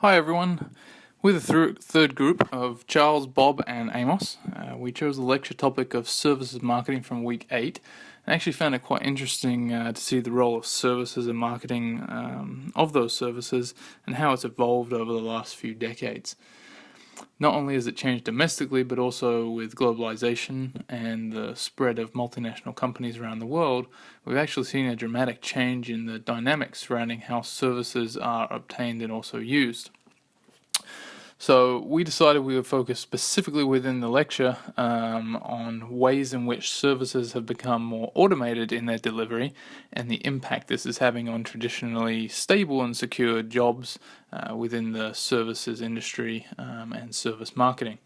Hi everyone. We're the third group of Charles, Bob, and Amos. We chose the lecture topic of services marketing from week 8 and actually found it quite interesting to see the role of services and marketing of those services and how it's evolved over the last few decades. Not only has it changed domestically, but also with globalization and the spread of multinational companies around the world, we've actually seen a dramatic change in the dynamics surrounding how services are obtained and also used. So we decided we would focus specifically within the lecture on ways in which services have become more automated in their delivery and the impact this is having on traditionally stable and secure jobs within the services industry and service marketing.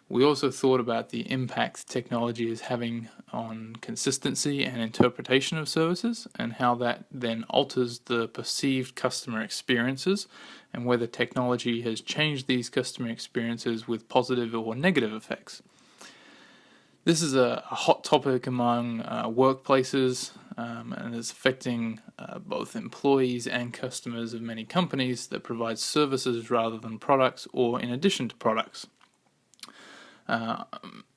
We also thought about the impact technology is having on consistency and interpretation of services and how that then alters the perceived customer experiences and whether technology has changed these customer experiences with positive or negative effects. This is a hot topic among workplaces and is affecting both employees and customers of many companies that provide services rather than products or in addition to products.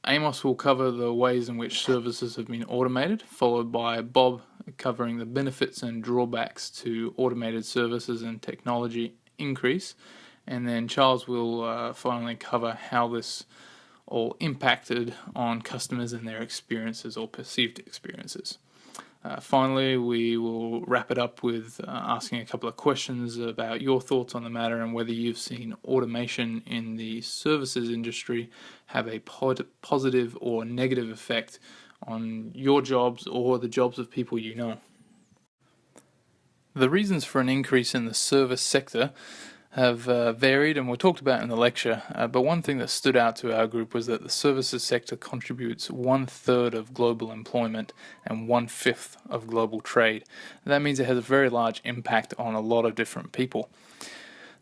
Amos will cover the ways in which services have been automated, followed by Bob covering the benefits and drawbacks to automated services and technology increase, and then Charles will finally cover how this all impacted on customers and their experiences or perceived experiences. Finally, we will wrap it up with asking a couple of questions about your thoughts on the matter and whether you've seen automation in the services industry have a positive or negative effect on your jobs or the jobs of people you know. The reasons for an increase in the service sector have varied and were talked about in the lecture, but one thing that stood out to our group was that the services sector contributes 1/3 of global employment and 1/5 of global trade. That means it has a very large impact on a lot of different people.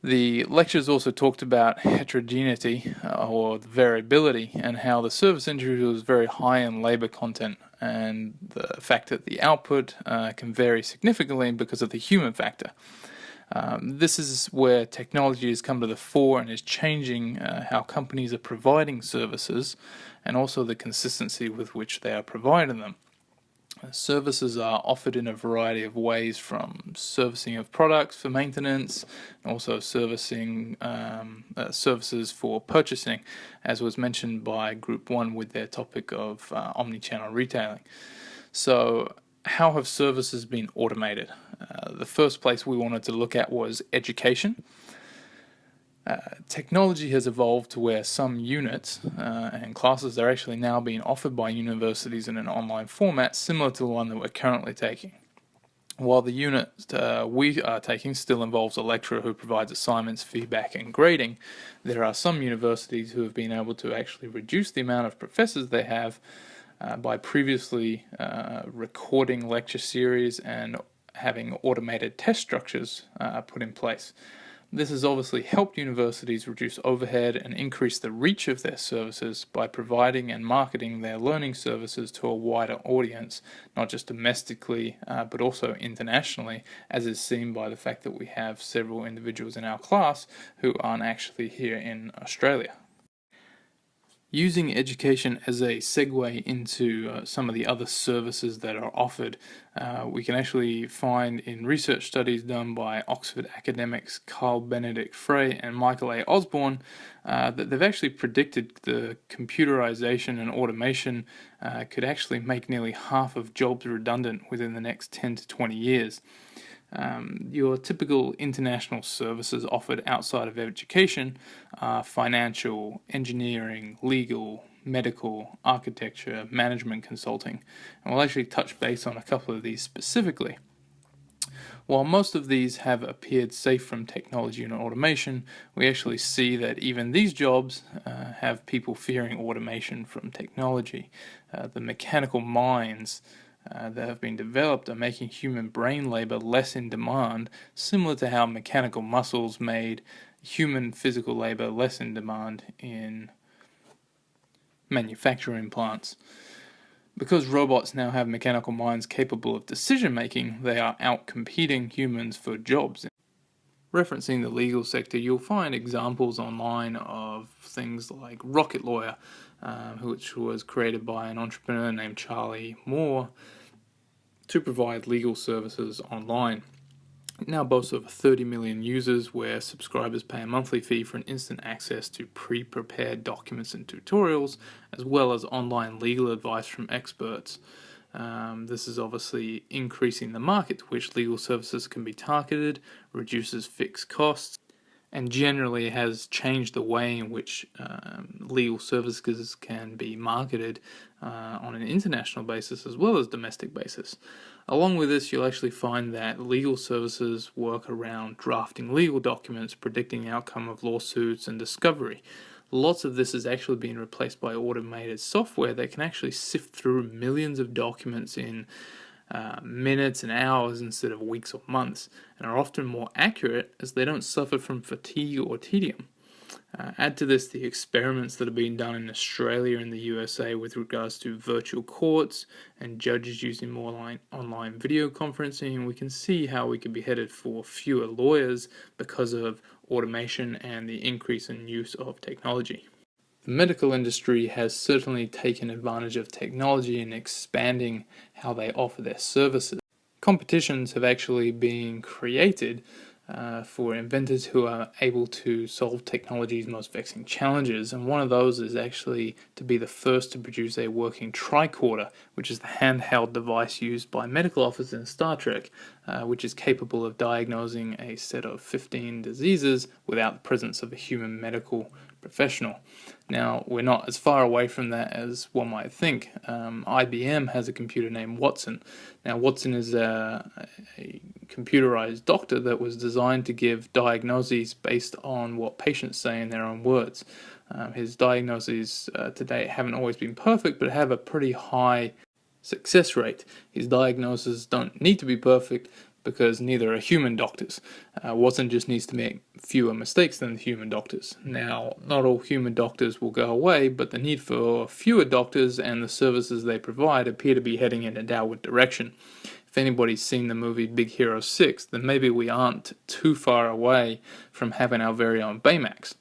The lectures also talked about heterogeneity or variability and how the service industry was very high in labor content and the fact that the output can vary significantly because of the human factor. This is where technology has come to the fore and is changing how companies are providing services and also the consistency with which they are providing them. Services are offered in a variety of ways, from servicing of products for maintenance, and also servicing services for purchasing, as was mentioned by Group 1 with their topic of omnichannel retailing. So, how have services been automated? The first place we wanted to look at was education. Technology has evolved to where some units and classes are actually now being offered by universities in an online format similar to the one that we're currently taking. While the unit we are taking still involves a lecturer who provides assignments, feedback, and grading, there are some universities who have been able to actually reduce the amount of professors they have by previously recording lecture series and having automated test structures put in place. This has obviously helped universities reduce overhead and increase the reach of their services by providing and marketing their learning services to a wider audience, not just domestically but also internationally, as is seen by the fact that we have several individuals in our class who aren't actually here in Australia. Using education as a segue into some of the other services that are offered, we can actually find in research studies done by Oxford academics Carl Benedict Frey and Michael A. Osborne that they've actually predicted the computerization and automation could actually make nearly half of jobs redundant within the next 10 to 20 years. Your typical international services offered outside of education are financial, engineering, legal, medical, architecture, management consulting, and we'll actually touch base on a couple of these specifically. While most of these have appeared safe from technology and automation, we actually see that even these jobs have people fearing automation from technology. The mechanical minds that have been developed are making human brain labor less in demand, similar to how mechanical muscles made human physical labor less in demand in manufacturing plants. Because robots now have mechanical minds capable of decision making, they are out-competing humans for jobs. Referencing the legal sector, you'll find examples online of things like Rocket Lawyer, which was created by an entrepreneur named Charlie Moore to provide legal services online. It now boasts over 30 million users, where subscribers pay a monthly fee for an instant access to pre-prepared documents and tutorials, as well as online legal advice from experts. This is obviously increasing the market to which legal services can be targeted, reduces fixed costs, and generally has changed the way in which legal services can be marketed on an international basis as well as domestic basis. Along with this, you'll actually find that legal services work around drafting legal documents, predicting the outcome of lawsuits, and discovery. Lots of this is actually being replaced by automated software that can actually sift through millions of documents in minutes and hours instead of weeks or months, and are often more accurate as they don't suffer from fatigue or tedium. Add to this the experiments that are being done in Australia and the USA with regards to virtual courts and judges using more online video conferencing, and we can see how we could be headed for fewer lawyers because of automation and the increase in use of technology. The medical industry has certainly taken advantage of technology in expanding how they offer their services. Competitions have actually been created for inventors who are able to solve technology's most vexing challenges, and one of those is actually to be the first to produce a working tricorder, which is the handheld device used by medical officers in Star Trek, which is capable of diagnosing a set of 15 diseases without the presence of a human medical professional. Now, we're not as far away from that as one might think. IBM has a computer named Watson. Now, Watson is a computerized doctor that was designed to give diagnoses based on what patients say in their own words. His diagnoses to date haven't always been perfect, but have a pretty high success rate. His diagnoses don't need to be perfect because neither are human doctors. Watson just needs to make fewer mistakes than the human doctors. Now, not all human doctors will go away, but the need for fewer doctors and the services they provide appear to be heading in a downward direction. If anybody's seen the movie Big Hero 6, then maybe we aren't too far away from having our very own Baymax.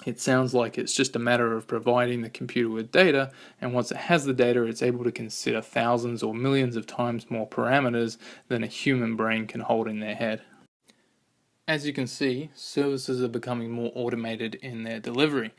It sounds like it's just a matter of providing the computer with data, and once it has the data, it's able to consider thousands or millions of times more parameters than a human brain can hold in their head. As you can see, services are becoming more automated in their delivery.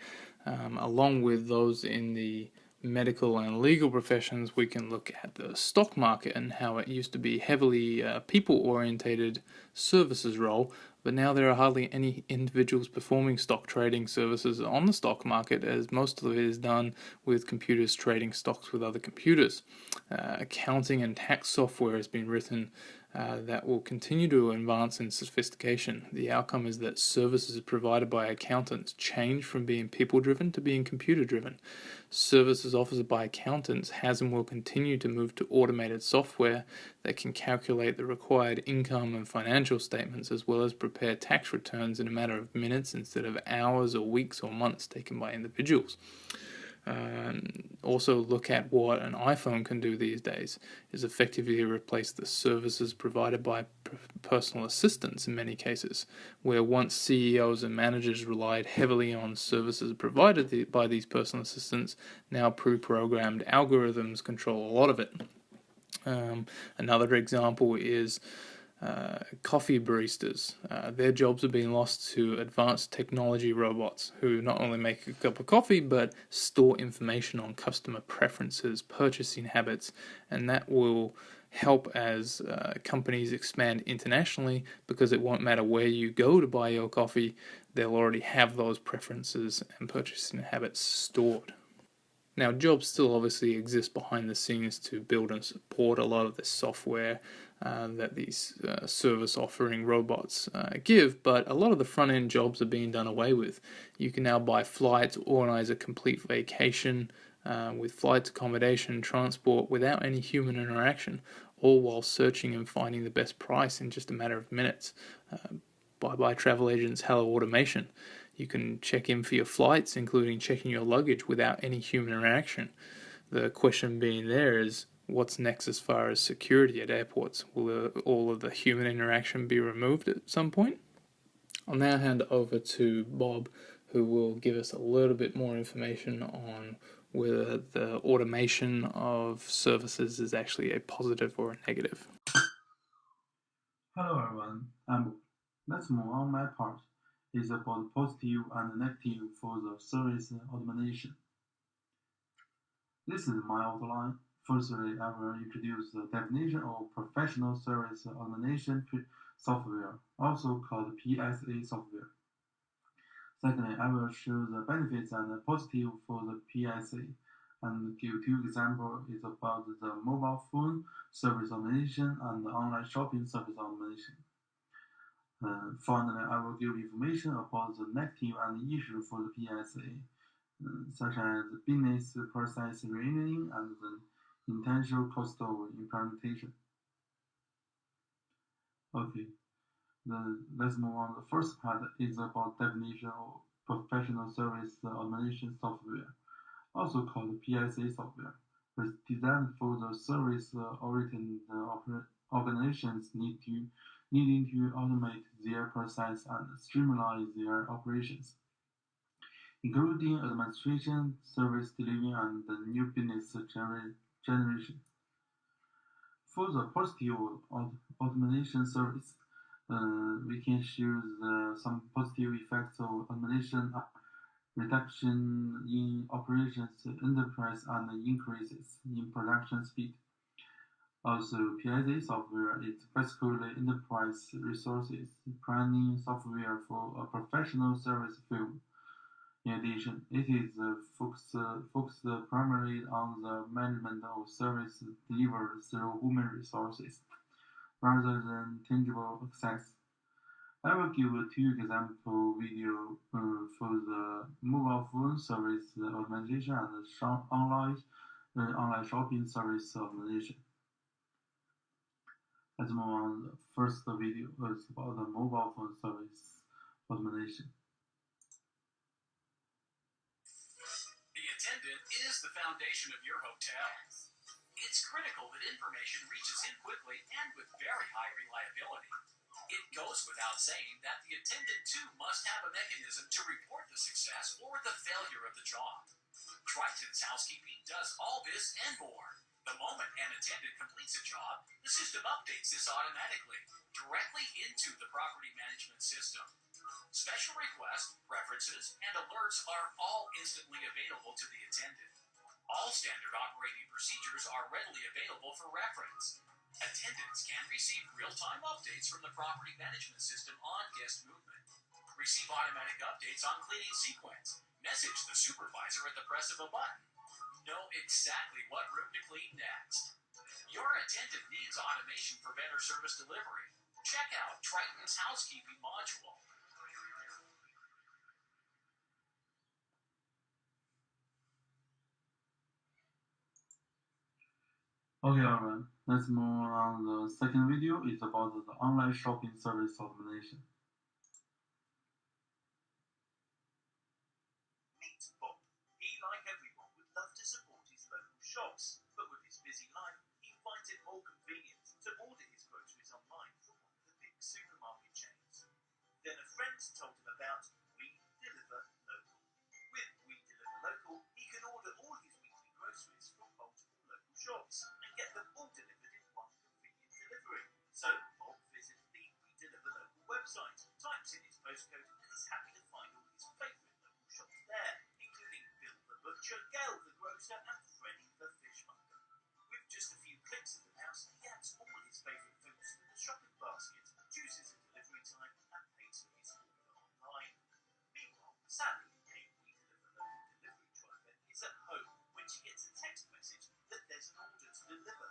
Along with those in the medical and legal professions, we can look at the stock market and how it used to be heavily people-orientated services role, but now there are hardly any individuals performing stock trading services on the stock market, as most of it is done with computers trading stocks with other computers. Accounting and tax software has been written that will continue to advance in sophistication. The outcome is that services provided by accountants change from being people-driven to being computer-driven. Services offered by accountants has and will continue to move to automated software that can calculate the required income and financial statements, as well as prepare tax returns in a matter of minutes instead of hours or weeks or months taken by individuals. Also look at what an iPhone can do these days, is effectively replace the services provided by personal assistants in many cases, where once CEOs and managers relied heavily on services provided by these personal assistants, now pre-programmed algorithms control a lot of it. Another example is coffee baristas. Their jobs are being lost to advanced technology robots who not only make a cup of coffee but store information on customer preferences, purchasing habits, and that will help as companies expand internationally, because it won't matter where you go to buy your coffee, they'll already have those preferences and purchasing habits stored. Now, jobs still obviously exist behind the scenes to build and support a lot of the software that these service offering robots give, but a lot of the front end jobs are being done away with. You can now buy flights, organize a complete vacation with flights, accommodation, transport without any human interaction, all while searching and finding the best price in just a matter of minutes. Bye-bye travel agents, hello automation. You can check in for your flights, including checking your luggage, without any human interaction. The question being there is, what's next as far as security at airports? Will all of the human interaction be removed at some point? I'll now hand over to Bob, who will give us a little bit more information on whether the automation of services is actually a positive or a negative. Hello everyone, I'm Bob. Let's move on. My part is about positive and negative for the service automation. This is my outline. Firstly, I will introduce the definition of professional service automation software, also called PSA software. Secondly, I will show the benefits and the positive for the PSA and give two examples is about the mobile phone service automation and the online shopping service automation. Finally, I will give information about the negative and issue for the PSA, such as business process renaming and the intentional cost of implementation. Okay, let's move on. The first part is about definition of professional service automation software, also called PSA software, was designed for the service-oriented organizations needing to automate their process and streamline their operations, including administration, service delivery, and the new business generation. For the positive automation service, we can show some positive effects of automation, reduction in operations enterprise, and increases in production speed. Also, PSA software is basically enterprise resources planning software for a professional service field. In addition, it is focused primarily on the management of service delivered through human resources, rather than tangible access. I will give two example video for the mobile phone service organization and online shopping service organization. Let's move on. The first video is about the mobile phone service automation. The attendant is the foundation of your hotel. It's critical that information reaches him quickly and with very high reliability. It goes without saying that the attendant too must have a mechanism to report the success or the failure of the job. Triton's housekeeping does all this and more. The moment an attendant completes a job, the system updates this automatically, directly into the property management system. Special requests, preferences, and alerts are all instantly available to the attendant. All standard operating procedures are readily available for reference. Attendants can receive real-time updates from the property management system on guest movement, receive automatic updates on cleaning sequence, message the supervisor at the press of a button, know exactly what room to clean next. Your attendant needs automation for better service delivery. Check out Triton's housekeeping module. Okay, alright. Let's move on. The second video is about the online shopping service automation. Meet Bob. He, like everyone, would love to support his local shops, but with his busy life, he finds it more convenient to order his groceries online from one of the big supermarket chains. Then a friend told him about We Deliver Local. With We Deliver Local, he can order all his weekly groceries from multiple local shops and get them all delivered in one convenient delivery. So Bob visits the We Deliver Local website, types in his postcode, and is happy to find all his favourite local shops there, including Bill the Butcher, Gail the Grocer, and Freddy the Fishmonger. With just a few clicks of the mouse, he adds all his favourite foods to the shopping basket, chooses a delivery time, and pays for his order online. Meanwhile, Sally, a We Deliver Local delivery driver, is at home when she gets a text message that there's an order to deliver.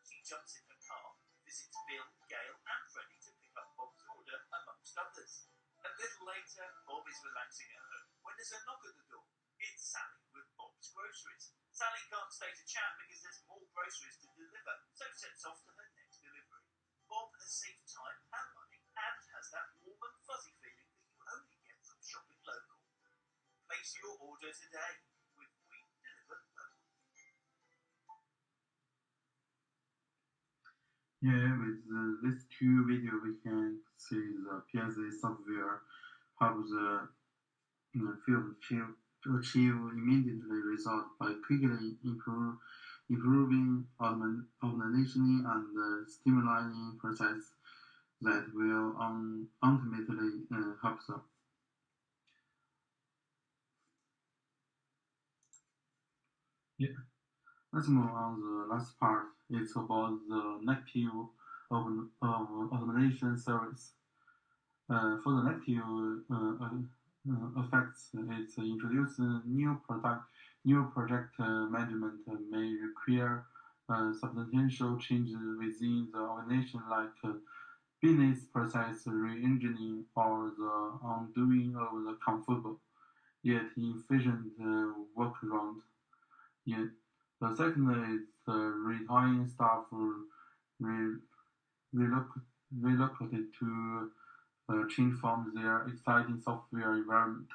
She jumps in her car, visits Bill, Gail, and Freddy to pick up Bob's order, amongst others. A little later, Bob is relaxing at home when there's a knock at the door. It's Sally with Bob's groceries. Sally can't stay to chat because there's more groceries to deliver, so sets off to her next delivery. Bob has saved time and money and has that warm and fuzzy feeling that you only get from shopping local. Place your order today with We Deliver Local. Yeah, with these two videos, we can see the PSA software help the field to achieve immediate results by quickly improving automation and streamlining process that will ultimately help them. Yeah. Let's move on to the last part. It's about the negative of automation service. For the negative effects, it's introducing new project management may require substantial changes within the organization, like business process re-engineering or the undoing of the comfortable yet inefficient workaround. Yet the second is retiring staff re- relocated to change from their exciting software environment.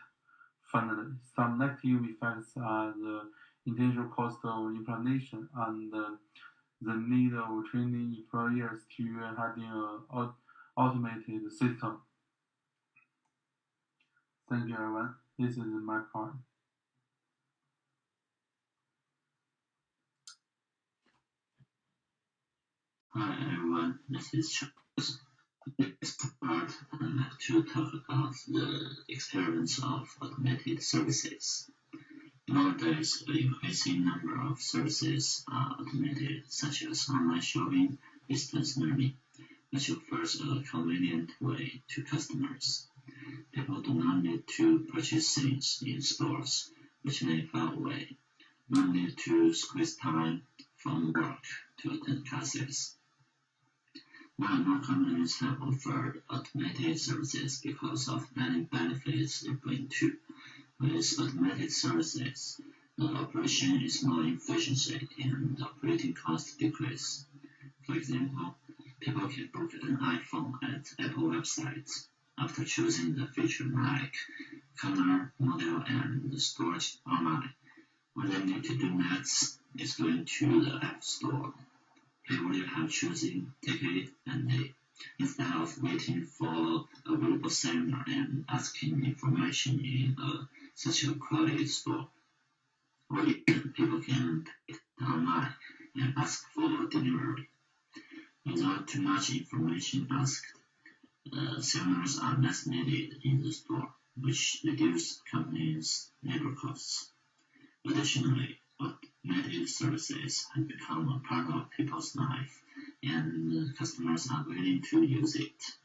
Finally, some negative effects are the intentional cost of implementation and the need of training employers to having an automated system. Thank you, everyone. This is my part. Hi everyone, this is Charles. Next part, I'd like to talk about the experience of automated services. Nowadays, an increasing number of services are automated, such as online shopping, distance learning, which offers a convenient way to customers. People do not need to purchase things in stores, which may far away. No need to squeeze time from work to attend classes. More and more companies have offered automated services because of many benefits they bring to. With automated services, the operation is more efficient and the operating costs decrease. For example, people can book an iPhone at Apple websites after choosing the feature like color, model, and storage online. What they need to do next is going to the App Store. People will have choosing ticket and date instead of waiting for a available seminar and asking information in such a crowded store. Or even people can pick online and ask for delivery. Without too much information asked, seminars are less needed in the store, which reduces companies' labor costs. Additionally, automated services have become a part of people's life, and customers are willing to use it.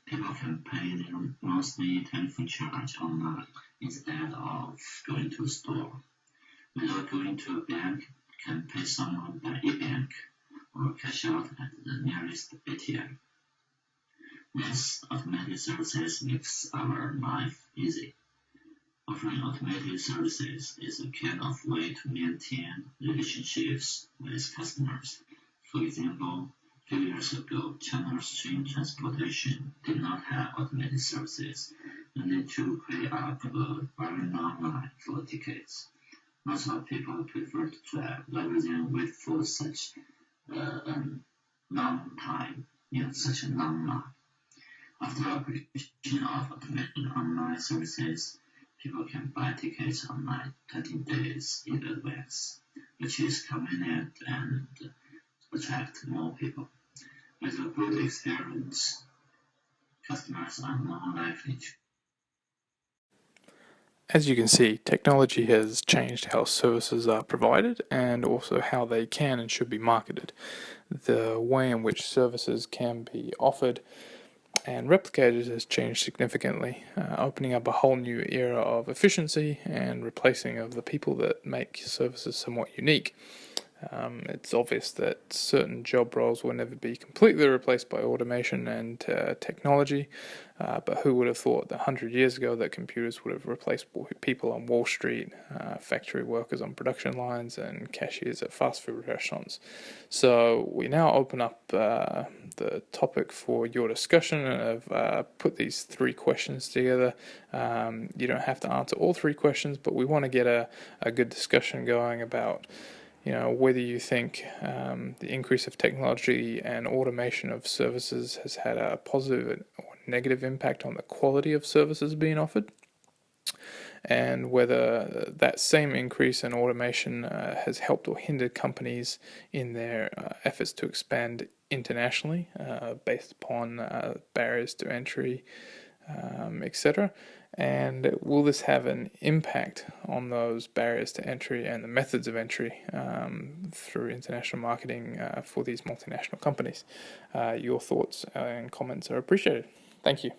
People can pay their monthly telephone charge online instead of going to a store. Without going to a bank, can pay someone by e-bank or cash out at the nearest ATM. These automated services makes our life easy. Offering automated services is a kind of way to maintain relationships with customers. For example, a few years ago, China's train transportation did not have automated services and need to pay up a very long line for tickets. Most of people prefer to drive rather than wait for such a long time in such a long line. After application of automated online services, people can buy tickets online 20 days in advance, which is convenient and attract more people. With a good experience, customers are more likely to. As you can see, technology has changed how services are provided and also how they can and should be marketed. The way in which services can be offered and replicated has changed significantly, opening up a whole new era of efficiency and replacing of the people that make services somewhat unique. It's obvious that certain job roles will never be completely replaced by automation and technology, but who would have thought that 100 years ago that computers would have replaced people on Wall Street, factory workers on production lines, and cashiers at fast food restaurants. So we now open up the topic for your discussion, and I've put these 3 questions together. You don't have to answer all 3 questions, but we want to get a good discussion going about whether you think the increase of technology and automation of services has had a positive or negative impact on the quality of services being offered, and whether that same increase in automation has helped or hindered companies in their efforts to expand internationally based upon barriers to entry, etc. And will this have an impact on those barriers to entry and the methods of entry through international marketing for these multinational companies? Your thoughts and comments are appreciated. Thank you.